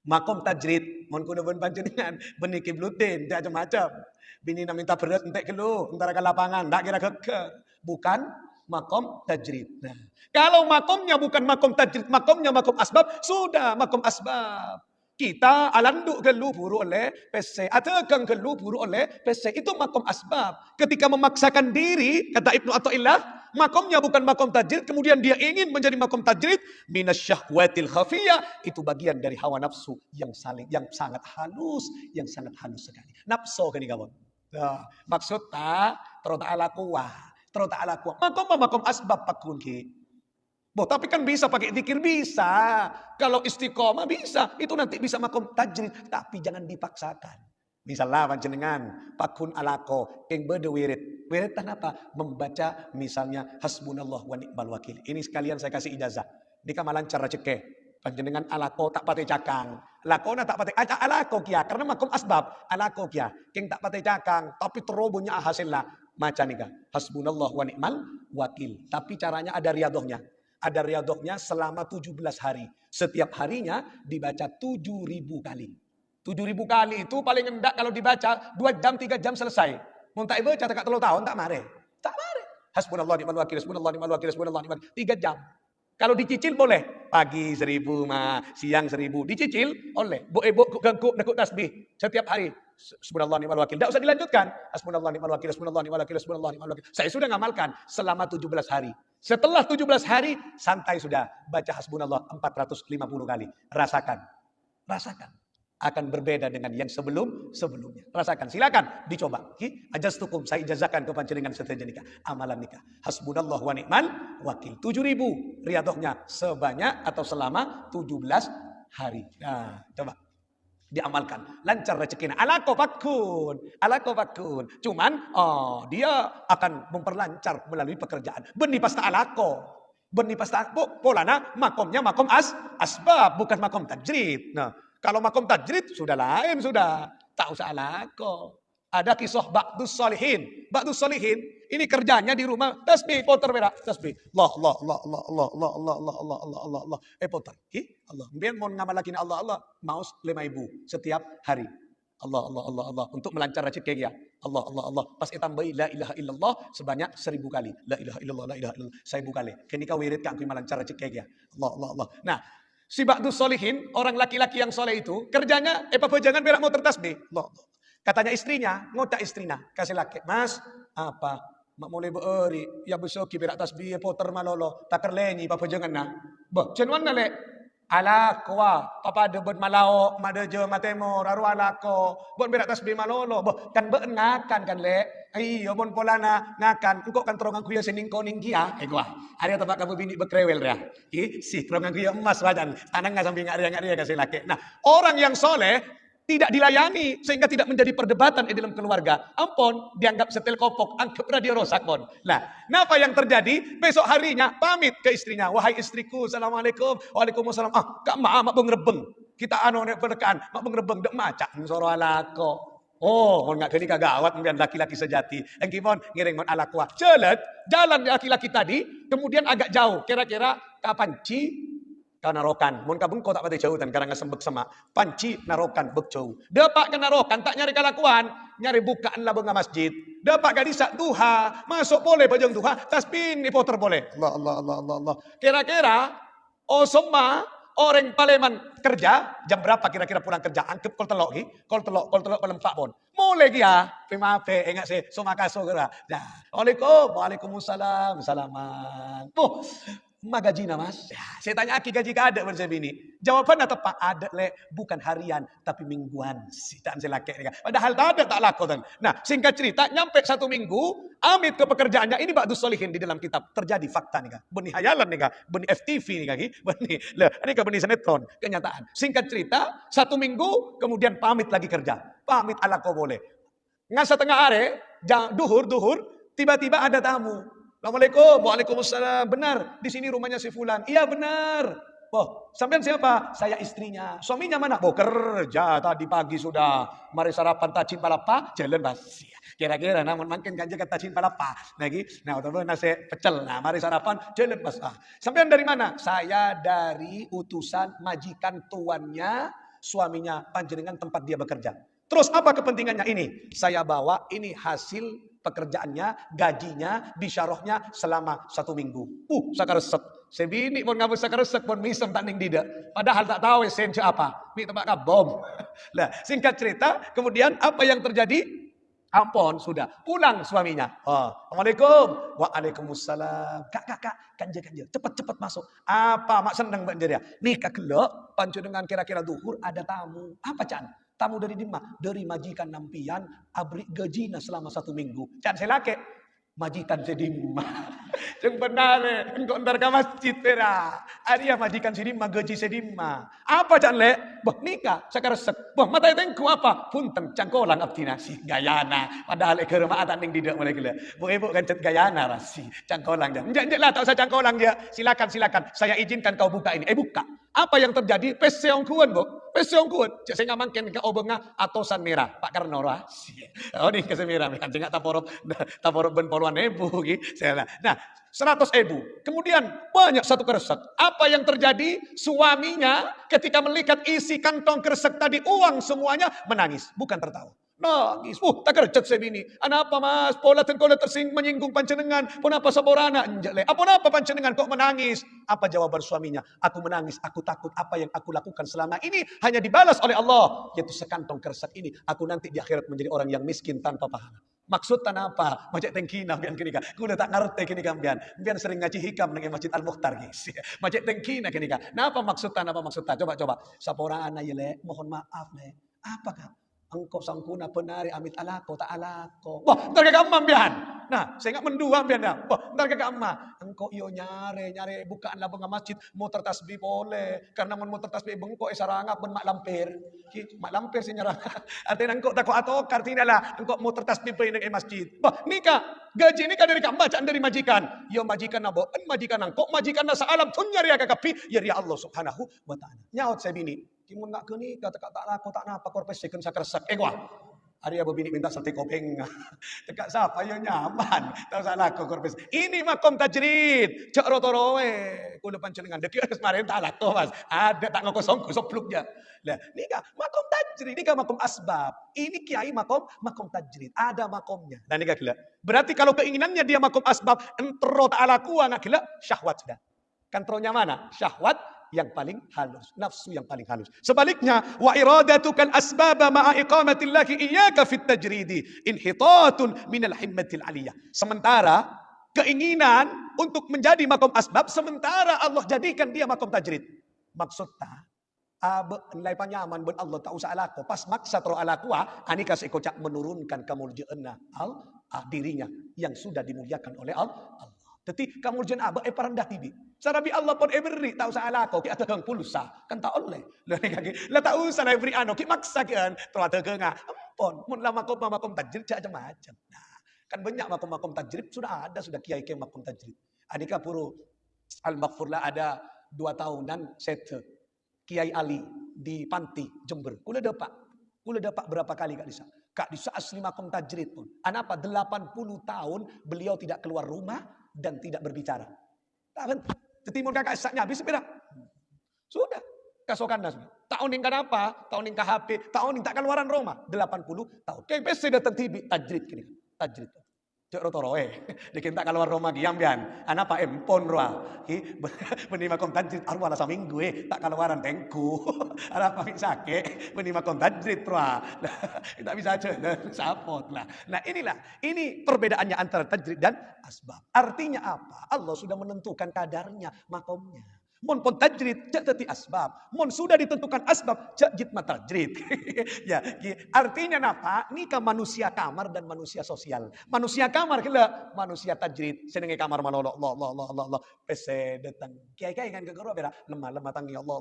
Makom tajrid, mon kuda ben panjenengan, benih kiblutin, macam-macam. Bini nak minta beras entek kelu, antara ke lapangan, tak kira ke. Bukan makom tajrid. Nah, kalau makomnya bukan makom tajrid, makomnya makom asbab, sudah makom asbab. Kita alanduk kelu buru oleh PC, atau kang kelu buru oleh PC, itu makom asbab. Ketika memaksakan diri, kata Ibnu Athaillah, makomnya bukan makom tajrid, kemudian dia ingin menjadi makom tajrid, minasyahwatil khafiyah, itu bagian dari hawa nafsu yang sangat halus, sekali. Nafsu kan kawan. Nah, maksudnya terus ala kuah. Makom asbab pakun ki. Tapi kan bisa pakai zikir, bisa. Kalau istiqomah bisa, itu nanti bisa makom tajrid, tapi jangan dipaksakan. Misalnya panjenengan pakun alako yang berdewirit. Wirid apa? Membaca misalnya hasbunallah wa ni'mal wakil. Ini sekalian saya kasih ijazah. Di kamalan cara cekeh. Panjenengan alako tak pate cakang. Lakona tak pate alako kia karena makom asbab. Alako kia king tak pate cakang tapi terobohnya hasilnya maca nika. Hasbunallah wa ni'mal wakil. Tapi caranya ada riadohnya. Ada riadohnya selama 17 hari. Setiap harinya dibaca 7.000 kali. 7.000 kali itu paling enggak kalau dibaca 2 jam 3 jam selesai. Mun tak baca tak 3 tahun tak mare. Tak mare. Hasbunallah ni'mal wakil, hasbunallah ni'mal wakil, hasbunallah ni'mal wakil. 3 jam. Kalau dicicil boleh. Pagi 1.000 siang 1.000 dicicil oleh. Bo ganggu nekuk tasbih setiap hari. Hasbunallah ni'mal wakil. Enggak usah dilanjutkan. Hasbunallah ni'mal wakil, hasbunallah ni'mal wakil, hasbunallah ni'mal wakil. Saya sudah ngamalkan selama 17 hari. Setelah 17 hari santai sudah baca hasbunallah 450 kali. Rasakan. Akan berbeda dengan yang sebelumnya. Rasakan, silakan dicoba. Ajastukum, saya ijazahkan ke panjenengan setelah nikah. Amalan nikah. Hasbunallah wa ni'mal wakil. 7.000 riadohnya sebanyak atau selama 17 hari. Nah, coba diamalkan. Lancar rezekinya. Alako fakun. Cuman dia akan memperlancar melalui pekerjaan. Benih pasta alako. Polana makomnya makom asbab, bukan makom tajrid. Nah, kalau makom tajrid sudah lain, sudah tak usah alako. Ada kisah Ba'dus Solihin. Ini kerjanya di rumah tasbih, poter berak tasbih. Allah. Poter. Allah. Biar mau ngamalakin Allah mau 5.000 setiap hari. Allah. Untuk melancar rezeki ya. Allah. Pas tambahi la ilaha illallah sebanyak 1.000 kali. La ilaha illallah, 1.000 kali. Kini kau wirid kan melancar rezeki ya. Allah. Nah, si Ba'dus Solihin, orang laki-laki yang soleh itu, kerjanya, jangan berak mau tertasbih. Allah. Katanya istrinya, ngotak istrinya, kasih laki, mas, apa, mak mulai beeri, ya besoki berak tasbih, poter malolo, takar lenyi, papa jangan na. Cenuan na le, ala kwa, papa ada buat malao, madajo matemo, raru ala ko, buat berak tasbih malolo, kan beenakan kan le. Iyo bon polana ngakan engkau kan terongan kuya sening koning kia gua ada tempat kamu bini bekrewel ya si terongan kuya emas wajan tanang nggak sambil ngaria kasih laki. Nah, orang yang soleh tidak dilayani sehingga tidak menjadi perdebatan di dalam keluarga. Ampun, dianggap setel kopok, anggap radio rosak pun. Nah, apa yang terjadi? Besok harinya pamit ke istrinya, wahai istriku, assalamualaikum, waalaikumsalam. Kak mak bengrebeng. Kita nek berdekaan, mak bengrebeng dek macak soro alako. Mau nggak kini kagak awat kemudian laki-laki sejati. Engkimon ngiring mon ala kuah. Jalan laki-laki tadi kemudian agak jauh. Kira-kira kapan narokan. Mon kabung kau tak pati jauh dan karena sembek sama. Panci narokan bek jauh. Dapat ke narokan tak nyari kalakuan, nyari bukaan lah benga masjid. Dapat gadisa duha, masuk boleh bajang duha, tasbih poter boleh. Allah. Kira-kira semua orang Paleman kerja, jam berapa kira-kira pulang kerja? Angkep kol telok pelempak pun. Mulai dia, terima kasih, enggak sih, somakaso kira. Nah, waalaikumsalam, salaman. Magajina mas. Ya, saya tanya aki gaji ada bersama ini. Jawabannya tepat ada le, bukan harian tapi mingguan. Sitaan saya laki. Padahal tak ada tak lakukan. Nah, singkat cerita nyampe 1 minggu, amit ke pekerjaannya. Ini Ba'dus Solihin di dalam kitab terjadi fakta nih kak. Benih hayalan nih kak, benih FTV nih kak. Ini ke benih sinetron kenyataan. Singkat cerita 1 minggu kemudian pamit lagi kerja. Pamit ala kau boleh. Nggak setengah hari, duhur, tiba-tiba ada tamu. Assalamualaikum, waalaikumsalam. Benar, di sini rumahnya si Fulan. Iya benar. Sampean siapa? Saya istrinya. Suaminya mana? Kerja tadi pagi sudah. Mari sarapan tacin palapa, jalan bas. Kira-kira namun makin kan jaga tacin palapa. Lagi, utawa nasi pecel. Nah, mari sarapan, jalan bas. Sampean dari mana? Saya dari utusan majikan tuannya, suaminya panjenengan tempat dia bekerja. Terus apa kepentingannya ini? Saya bawa ini hasil pekerjaannya, gajinya, bisyarahnya selama 1 minggu. Sakaresek. Sebini pun ngabus sakaresek pun misem tak ning tidak. Padahal tak tahu esensi apa. Mi tempat bom. Lah, singkat cerita, kemudian apa yang terjadi? Ampun, sudah. Pulang suaminya. Oh, Assalamualaikum. Waalaikumsalam. Kak, kanja. Cepat masuk. Apa mak senang mbak dia? Nikah kelok, pancu dengan kira-kira duhur ada tamu. Apa Can? Tamu dari dimana? Dari majikan nampian, abri gajinya selama 1 minggu. Can saya laki. Majikan sedimma. Yang benar, engkau ntar ke masjid pera. Ada majikan sedimma, gaji sedimma. Apa Can le? Bah nikah, sekarang resek. Bah mata tengku apa? Punten, cangkolang abtinasi. Gayana. Padahal ke rumah ada ning tidak mulai gila. Bu ibu kan cet gayana rasi. Cangkolang dia. Jangan lah, tak usah cangkolang dia. Silakan. Saya izinkan kau buka ini. Buka. Apa yang terjadi? Peseong kuan, Bu. Peseong kuan. Saya nggak mungkin ke obengnya atosan merah. Pak Karno rasi. Oh nih kasih merah. Jangan taporop ben poluan ebu. Nah, 100 ribu. Kemudian banyak satu kresek. Apa yang terjadi? Suaminya ketika melihat isi kantong kresek tadi uang semuanya menangis. Bukan tertawa. Nangis. Tak kerjat saya bini. Apa mas? Pola tersing menyinggung pancenengan. Kenapa saborana? Apa pancenengan kok menangis? Apa jawaban suaminya? Aku menangis. Aku takut apa yang aku lakukan selama ini hanya dibalas oleh Allah. Yaitu sekantong kresek ini. Aku nanti di akhirat menjadi orang yang miskin tanpa pahala. Maksudnya apa? Macet tengkina bian kini kan. Kuda tak ngerti kini kan bian. Bian sering ngaji hikam dengan Masjid Al-Mukhtar guys. Macet tengkina kini kan. Napa maksudnya? Coba. Saporana ya le. Mohon maaf le. Apa kak? Engkau sangkuna penari amit alako tak alako. Wah, ntar kagak amam bian. Nah, saya nggak mendua bian ya. Wah, ntar kagak amam. Engkau iyo nyare bukaan lah benga masjid mau tertasbih boleh. Karena mau tertasbih bengko sarangap ben mak lampir. Mak lampir sih nyarang. Artinya engkau takut atau artinya lah engkau mau tertasbih pergi ke masjid. Wah, nikah. Gaji nikah dari kamu bacaan dari majikan. Yo majikan nabo, majikan engkau majikan nasa alam tun nyari akapi ya Allah subhanahu wa ta'ala. Nyaut saya bini. Kimun nak ke ni kata tak laku tak napa korpes second sakersak wah hari abu bini minta sate kopeng tekak siapa yo nyaman tahu salah ko korpes ini makom tajrid cak rotorowe kulo pancenengan deki kemarin tak laku mas ada tak ngokosong sopluk ya lah nikah makom tajrid nikah makom asbab ini kiai makom tajrid ada makomnya dan nikah gila berarti kalau keinginannya dia makom asbab entero tak laku anak gila syahwat sudah kontrolnya mana syahwat yang paling halus, nafsu yang paling halus. Sebaliknya, wa iradatukal asbaba ma'a iqamatillahi iyyaka fit tajridi inhitatun minal himmatil aliyah. Sementara keinginan untuk menjadi makom asbab, sementara Allah jadikan dia makom tajrid. Maksudnya, nilai panyaman ben Allah tak usah alako. Pas maksa tro alakua, ani kasih kocak menurunkan kemuliaan dirinya yang sudah dimuliakan oleh Allah. Jadi kemuliaan abah parendah tibi. Sarabi Allah pun beri tak usah alako ki atau pulsa kan tak oleh. Lah tak usah lah beri ki maksa kan telah tegenga. Ampun, mun lah makom tajrid macam-macam. Nah, kan banyak makom tajrid sudah kiai makom tajrid. Adika puru Al-Maghfurlah ada 2 tahunan set Kiai Ali di Panti Jember. Kula dapat berapa kali Kak Disa asli makom tajrid pun. Anapa 80 tahun beliau tidak keluar rumah dan tidak berbicara. Timur kakak saknya habis sepeda. Sudah. Kasokan nas. Tahun yang kenapa? Tahun yang KHP. Tahun yang tak keluaran Roma. 80 tahun. Kayak pasti datang tibi. Tajrid kini. Tajrid. Cek rotoroe. Dikin tak keluar Roma giambian. Anapa empon roa. Menima kom tajrid. Arwah lah saminggu tak keluaran tengku. Anapa sakit. Menima kom tajrid roa. Tak bisa aja. Sapot lah. Nah ini perbedaannya antara tajrid dan asbab. Artinya apa? Allah sudah menentukan kadarnya, makomnya. Mon pun tajrid, cak teti asbab. Mon sudah ditentukan asbab, cak jitma tajrid. Ya, artinya apa? Nikah manusia kamar dan manusia sosial. Manusia kamar kira manusia tajrid. Senenge kamar malolo, Allah. Pese datang. Kiai kan kegoro beda. Lemah tangi Allah.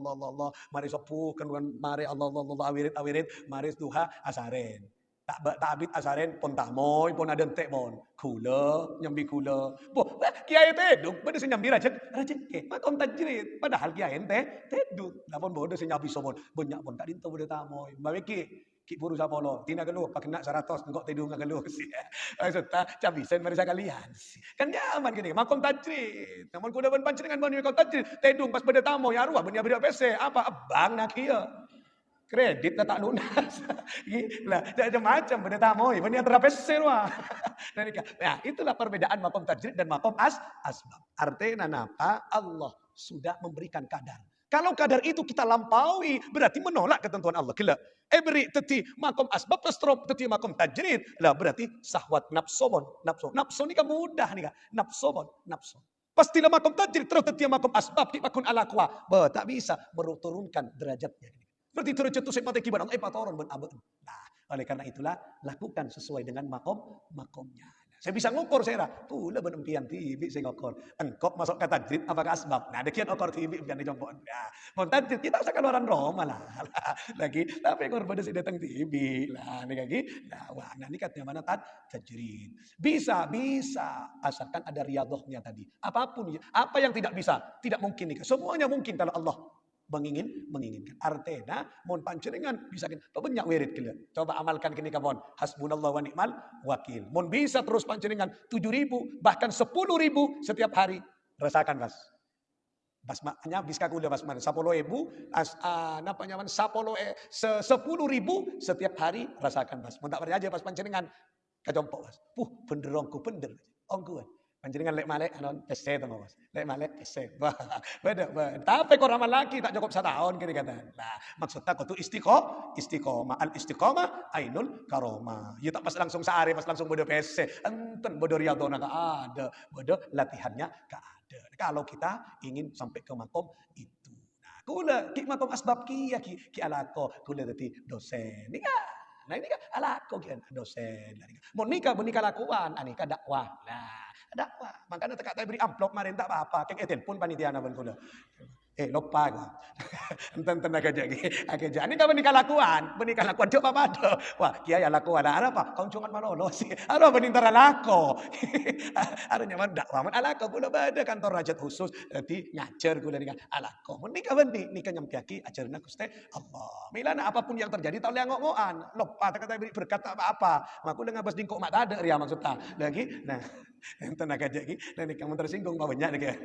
Mari sopu kan mari Allah awirit. Mari duha asaren. Tak abit asaren pun tamoy pun ada entek pun kula nyambi kula kiai teduk pada nyambi rajek makom tajrid padahal kiai ente teduk lapon bodoh nyambi somon banyak pun tak dinto bodoh tamoy mbaki ki buru sapolo tina geluh pakai nak 100 engkau tedung geluh maksudnya cabisen mari sekalian kan nyaman gini makom tajrid namun kuda ban pancenengan ban makom tajrid tedung pas pada tamoy arwah benda beda PC apa abang nak kieu kredit tak lunas. Lah, macam-macam benda tamoy, benda terapes serwa. Nah, itulah perbedaan makom tajrid dan makom asbab. Artinya apa? Allah sudah memberikan kadar. Kalau kadar itu kita lampaui, berarti menolak ketentuan Allah. Gila. Beri teti makom asbab pastrop teti makom tajrid. Lah berarti sahwat nafsobon. Nafsu ni kan mudah ni kan. Nafsu. Pastilah makom tajrid terus teti makom asbab ti makun ala kuah. Tak bisa turunkan derajatnya. Berarti terus cetus mata kibar Allah patoron ben abe. Nah, oleh karena itulah lakukan sesuai dengan makomnya. Saya bisa ngukur saya pula benempian tibi saya ngukur. Engkau masuk ke tajrid apakah asbab? Nah, dekian ukur tibi bukan dijompok. Nah, mau tajrid kita usah keluaran Roma lah. Lagi tapi ngor pada si datang tibi lah ini lagi. Nah, wah, nah ini katanya mana tajrid. Bisa asalkan ada riyadhahnya tadi. Apapun apa yang tidak bisa, tidak mungkin nih. Semuanya mungkin kalau Allah menginginkan. Artinya, mohon panjenengan bisa banyak wirid kalian. Coba amalkan kini kawan. Hasbunallah wa ni'mal wakil. Mohon bisa terus panjenengan 7.000 bahkan 10.000 setiap hari. Rasakan mas. Basmanya bisa kuliah basman 10.000 napanya 10.000 setiap hari rasakan mas. Mohon tak percaya aja pas panjenengan kajompok mas. Benderongku bender. Ongku. Panjenengan lek malek anon pese to mas. Lek malek pese. Beda. Tapi kok ramal lagi tak cukup setahun kini kata. Nah, maksudnya kau tu istiqomah. Al istiqomah ainul karomah. Ya tak pas langsung sehari pas langsung bodo pese. Enten bodo riyadhona ka ada, bodo latihannya ka ada. Kalau kita ingin sampai ke makom itu. Nah, kula ki makom asbab ki alako kula dadi dosen. Nah ini kan alako ki dosen. Mau nikah lakuan, nikah dakwah. Nah, dakwah. Makanya tak beri amplop marin tak apa-apa. Kek telepon panitia na kula. Lupa ko. Enten kerja kerja. Ini kan menikah lakuan coba pada. Wah, kiai lakuan ada apa? Kau cuma malolos. Ada penintara lako. Ada nyaman dakwah. Alako kula pada kantor rajat khusus. Nanti ngajar kula dengan alako. Menikah nikah nyampiaki ajarna Gusti Allah. Milana apapun yang terjadi tak boleh ngok-ngokan. Lupa kata beri berkat apa. Maku dengan bas dingkok mak ada ria maksudnya. Lagi nah enten kerja iki dan kamu tersinggung banyak nih.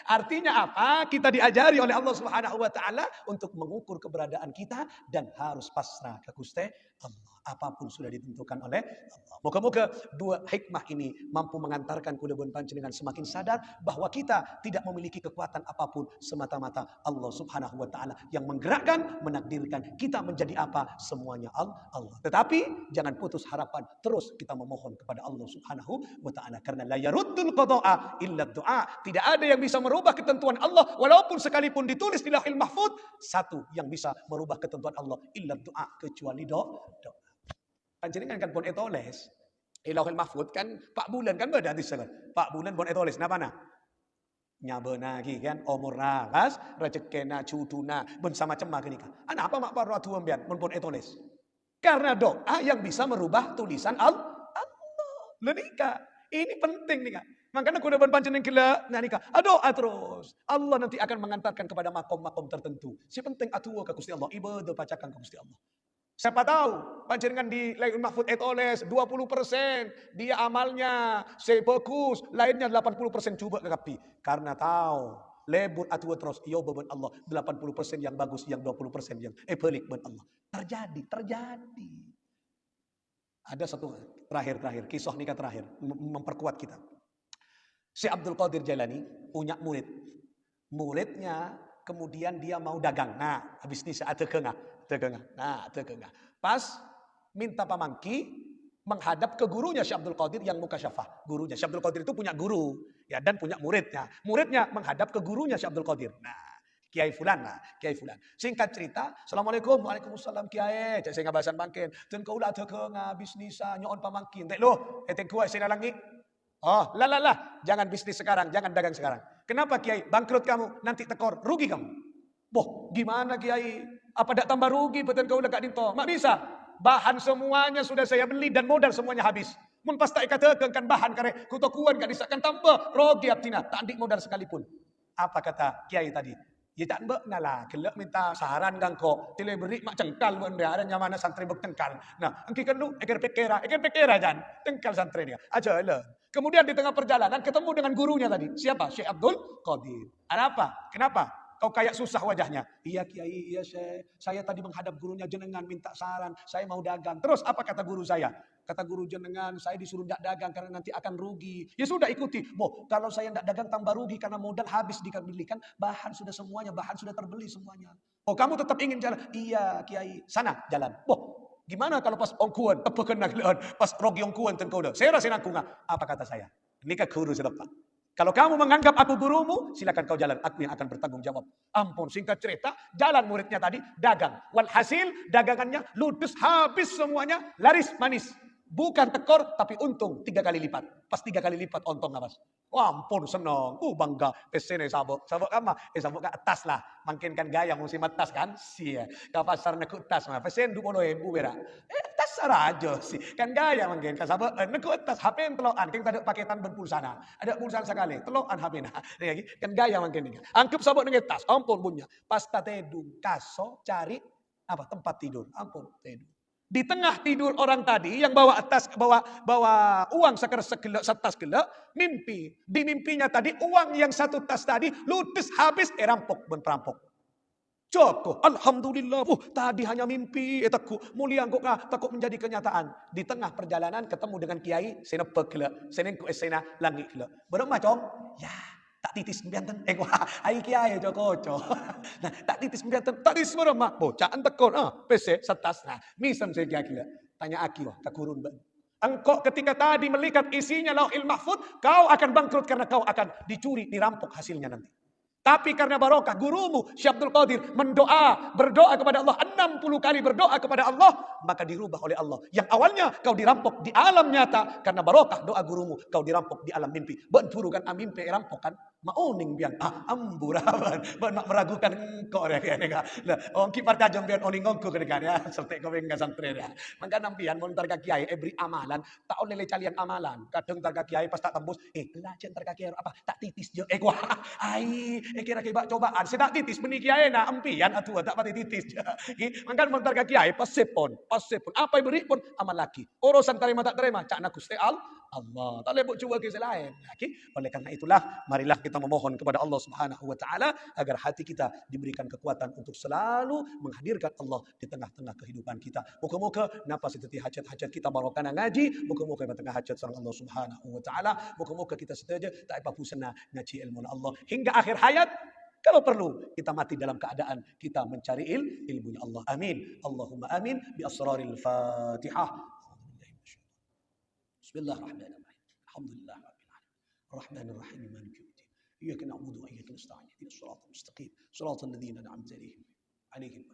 Artinya apa? Kita diajari oleh Allah Subhanahu wa taala untuk mengukur keberadaan kita dan harus pasrah ke Gusti Allah. Apapun sudah ditentukan oleh Allah. Moga-moga dua hikmah ini mampu mengantarkan kula bon panjenengan semakin sadar bahwa kita tidak memiliki kekuatan apapun, semata-mata Allah Subhanahu wa taala yang menggerakkan, menakdirkan kita menjadi apa, semuanya Allah. Tetapi jangan putus harapan, terus kita memohon kepada Allah Subhanahu wa taala karena la yaruddul qada'a illa du'a. Tidak ada yang bisa merubah ketentuan Allah walaupun sekalipun ditulis di Lauhil Mahfuz, satu yang bisa merubah ketentuan Allah illa du'a kecuali doa. Panjenengan kan pun etoles. Lauhil Mahfuz kan 4 bulan kan beda di sana. 4 bulan pun etoles napa nah? Nyabena lagi kan umurna kas rezekena cuduna ben sama cemah gini kan. Apa mak parwa tuam bian pun etoles. Karena doa yang bisa merubah tulisan Allah. Lenika. Ini penting nih kan. Makanya kuda ban panjenengan kila nanika. Doa terus. Allah nanti akan mengantarkan kepada makom-makom tertentu. Si penting atuwa ke Gusti Allah. Ibadah bacakan ke Gusti Allah. Siapa tahu panjenengan di Lauhil Mahfuz etoles 20%, dia amalnya sebagus, lainnya 80% coba kekapi. Karena tahu lebur atuwa terus iyo beban Allah 80% yang bagus, yang 20% yang pelik ben Allah. Terjadi. Ada satu terakhir kisah nikah terakhir memperkuat kita. Si Abdul Qadir Jailani punya murid. Muridnya kemudian dia mau dagang. Nah, habis ini saya tegengah. Pas minta pamangki menghadap ke gurunya Syekh Abdul Qadir yang mukasyafah. Gurunya Syekh Abdul Qadir itu punya guru ya dan punya muridnya. Muridnya menghadap ke gurunya Syekh Abdul Qadir. Nah, Kiai Fulan. Singkat cerita, Assalamualaikum, Waalaikumsalam Kiai. Cek saya ngabasan bangkin. Dan kau lah tegeng bisnisa nyon pamangkin. Tek lo, kuat saya langi. Oh, lah. Jangan bisnis sekarang, jangan dagang sekarang. Kenapa Kiai? Bangkrut kamu, nanti tekor, rugi kamu. Boh, gimana Kiai? Apa tak tambah rugi betul kau lekat dinto? Mak bisa. Bahan semuanya sudah saya beli dan modal semuanya habis. Mun pas tak katakan kan bahan kare kutokuan gak disahkan tambah rugi aptina, tak andik modal sekalipun. Apa kata Kiai tadi? Ya tak mbak ngalah, kelak minta saran kan kok. Tile beri mak cengkal benda ada nyamana santri bek tengkal. Nah, engki kan lu eker pekera jan. Tengkal santri dia. Aja lah. Kemudian di tengah perjalanan ketemu dengan gurunya tadi. Siapa? Syekh Abdul Qadir. Ada apa? Kenapa? Kau kayak susah wajahnya. Iya Kiai, iya saya tadi menghadap gurunya jenengan minta saran, saya mau dagang. Terus apa kata guru saya? Kata guru jenengan, saya disuruh tidak dagang karena nanti akan rugi. Ya sudah ikuti. Kalau saya tidak dagang tambah rugi karena modal habis dibelikan, bahan sudah semuanya, bahan sudah terbeli semuanya. Kamu tetap ingin jalan? Iya Kiai, sana jalan. Gimana kalau pas ongkuan, tepukan nagilan, pas rogi ongkuan tengkoda. Saya rasa nakunga. Apa kata saya? Ini kan guru sedapa. Kalau kamu menganggap aku gurumu, silakan kau jalan. Aku yang akan bertanggung jawab. Ampun, singkat cerita, jalan muridnya tadi, dagang. Walhasil, dagangannya ludes, habis semuanya, laris manis. Bukan tekor, tapi untung 3 kali lipat. Pas 3 kali lipat, untung nggak mas. Ampun, senang. Bangga. Pesene sabuk. Sabuk kama? Sabuk ke atas lah. Makin kan gaya, musim atas kan? Sia. Ke pasar nekuk tas mah. Pesen 20.000 berak. Tas aja sih. Kan gaya makin. Ke sabuk, nekuk tas. HP yang telokan. Kita ada paketan berpulsana. Ada pulsana sekali. Telokan HP nah. Kan gaya makin. Angkep sabuk dengan tas. Ampun punya. Pas tedung kaso cari apa tempat tidur. Ampun tidur. Di tengah tidur orang tadi yang bawa uang setas gelap, mimpi. Di mimpinya tadi uang yang 1 tas tadi ludes habis rampok ben perampok. Joko, alhamdulillah. Tadi hanya mimpi. Mulia kok takut menjadi kenyataan. Di tengah perjalanan ketemu dengan kiai, sena pegela, sena langit gela. Beremah cong? Ya. Tak titis mbianten ai kiai Joko. Nah, tak titis mbianten, tak titis meremah. Bocaan tekon, PC setas. Nah, misem saya gila. Tanya aki tak kurun. Engkau ketika tadi melihat isinya Lauhil Mahfuz, kau akan bangkrut karena kau akan dicuri, dirampok hasilnya nanti. Tapi karena barokah gurumu Syekh Abdul Qadir berdoa kepada Allah 60 kali berdoa kepada Allah, maka dirubah oleh Allah. Yang awalnya kau dirampok di alam nyata karena barokah doa gurumu, kau dirampok di alam mimpi. Benturu kan mimpi rampok kan? Mauning biang amburaban, nak meragukan engkau ya kan? Orang kipar kajong biar oning ngongku kan ya, serta kau enggak santri ya. Maka nampian montar ka kiai beri amalan, tak oleh calian amalan. Kadang tar ka kiai pas tak tembus, lajen tar ka kiai apa? Tak titis je. Kira-kira cobaan. Sedak titis meniki kiai na empian atu tak pati titis. Maka montar ka kiai pas sepon. Apa yang beri pun amal laki. Urusan terima tak terima, cak nak Gusti Allah. Tak boleh cuba ke lain. Oleh karena itulah, marilah kita memohon kepada Allah Subhanahu wa taala agar hati kita diberikan kekuatan untuk selalu menghadirkan Allah di tengah-tengah kehidupan kita. Moga-moga napa seteti hajat-hajat kita barokana ngaji, moga-moga tengah hajat sareng Allah Subhanahu wa taala, moga-moga kita setuju tak apa pusana ngaji ilmu Allah hingga akhir hayat. Kalau perlu kita mati dalam keadaan kita mencari ilmunya Allah. Amin. Allahumma amin bi asraril Fatihah. Bismillahirrahmanirrahim. Alhamdulillah rabbil alamin. Arrahmanir rahim maliki yaumiddin. Iyyaka na'budu wa iyyaka nasta'in. Ihdinas siratal mustaqim. Siratal ladzina an'amta 'alaihim.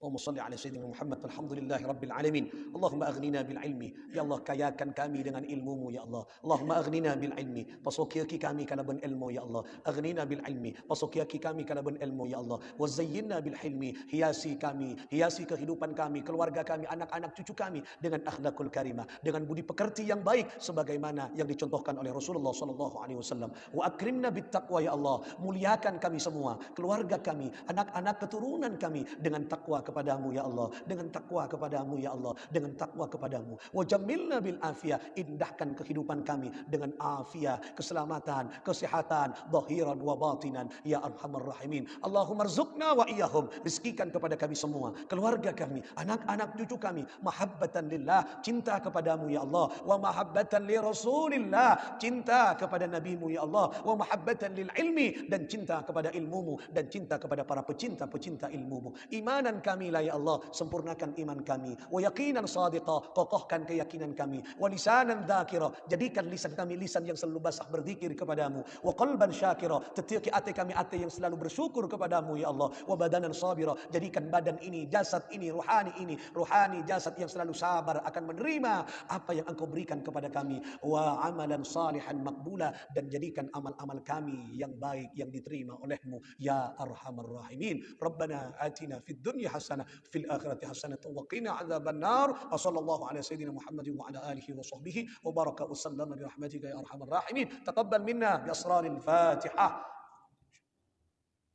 اللهم صل على سيدنا Muhammad. Alhamdulillahi rabbil alamin. Allahumma aghnina bil ilmi. Ya Allah, kayakan kami dengan ilmu-Mu ya Allah. Allahumma aghnina bil ilmi. Pasukiaki kami kana ben ilmu ya Allah. Aghnina bil ilmi. Pasukiaki kami kana ben ilmu ya Allah. Wa zayyinna bil hilmi. Hiasi kami, hiasi kehidupan kami, keluarga kami, anak-anak cucu kami dengan akhlakul karimah, dengan budi pekerti yang baik sebagaimana yang dicontohkan oleh Rasulullah sallallahu alaihi wasallam. Wa akrimna bit taqwa ya Allah. Muliakan kami semua, keluarga kami, anak-anak keturunan kami dengan takwa kepadamu ya Allah, dengan takwa kepadamu ya Allah, dengan takwa kepadamu. Wa jamilna bil afiyah, indahkan kehidupan kami dengan afiyah, keselamatan, kesehatan, zahiran wa batinan ya arhamar rahimin. Allahumma rzuqna wa iyyahum, rizkikan kepada kami semua, keluarga kami, anak-anak cucu kami, mahabbatan lillah, cinta kepadamu ya Allah, wa mahabbatan li rasulillah, cinta kepada nabimu ya Allah, wa mahabbatan lil ilmi, dan cinta kepada ilmumu, dan cinta kepada para pecinta-pecinta ilmumu. Imanan kami lah ya Allah, sempurnakan iman kami. Wa yaqinan sadiqa, kokohkan keyakinan kami. Wa lisanan dzakira, jadikan lisan kami lisan yang selalu basah berzikir kepadamu. Wa qalban syakira, tetiaki hati kami hati yang selalu bersyukur kepadamu ya Allah. Wa badanan sabira, jadikan badan ini, jasad ini, ruhani jasad yang selalu sabar akan menerima apa yang Engkau berikan kepada kami. Wa amalan salihan maqbula, dan jadikan amal-amal kami yang baik yang diterima olehmu ya arhamar rahimin. Rabbana atina fid dunya hasanah fil akhirati hasanah wa qina adzaban nar. Wa sallallahu ala sayyidina Muhammadin wa ala alihi wa sahbihi wa baraka wa sallama bi rahmatika ya arhamar rahimin. Taqabbal minna bi asraril Fatihah.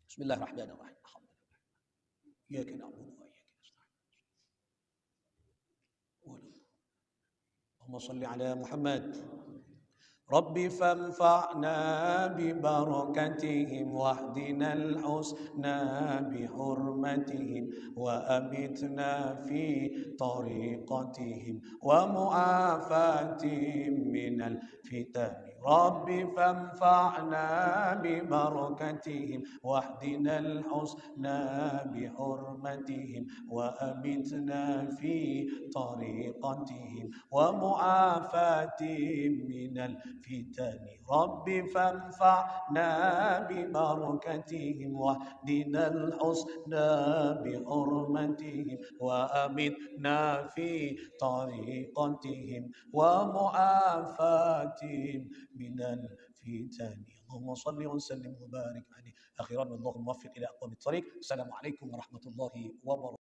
Bismillahirrahmanirrahim. Iyyaka na'budu wa iyyaka nasta'in. Allahumma shalli ala Muhammad. رب فانفعنا ببركتهم واهدنا الحسنى بحرمتهم وأمتنا في طريقتهم ومعافاتهم من الفتن رب فانفعنا ببركتهم واهدنا الحسنى بحرمتهم وأمتنا في طريقتهم ومعافاتهم من الفتن رب فانفعنا ببركتهم واهدنا الحسنى بحرمتهم وأمتنا في طريقتهم ومعافاتهم من الفتن اللهم صل وسلم وبارك عليه. أخيرا والله موفق إلى أقوم الطريق. السلام عليكم ورحمة الله وبركاته.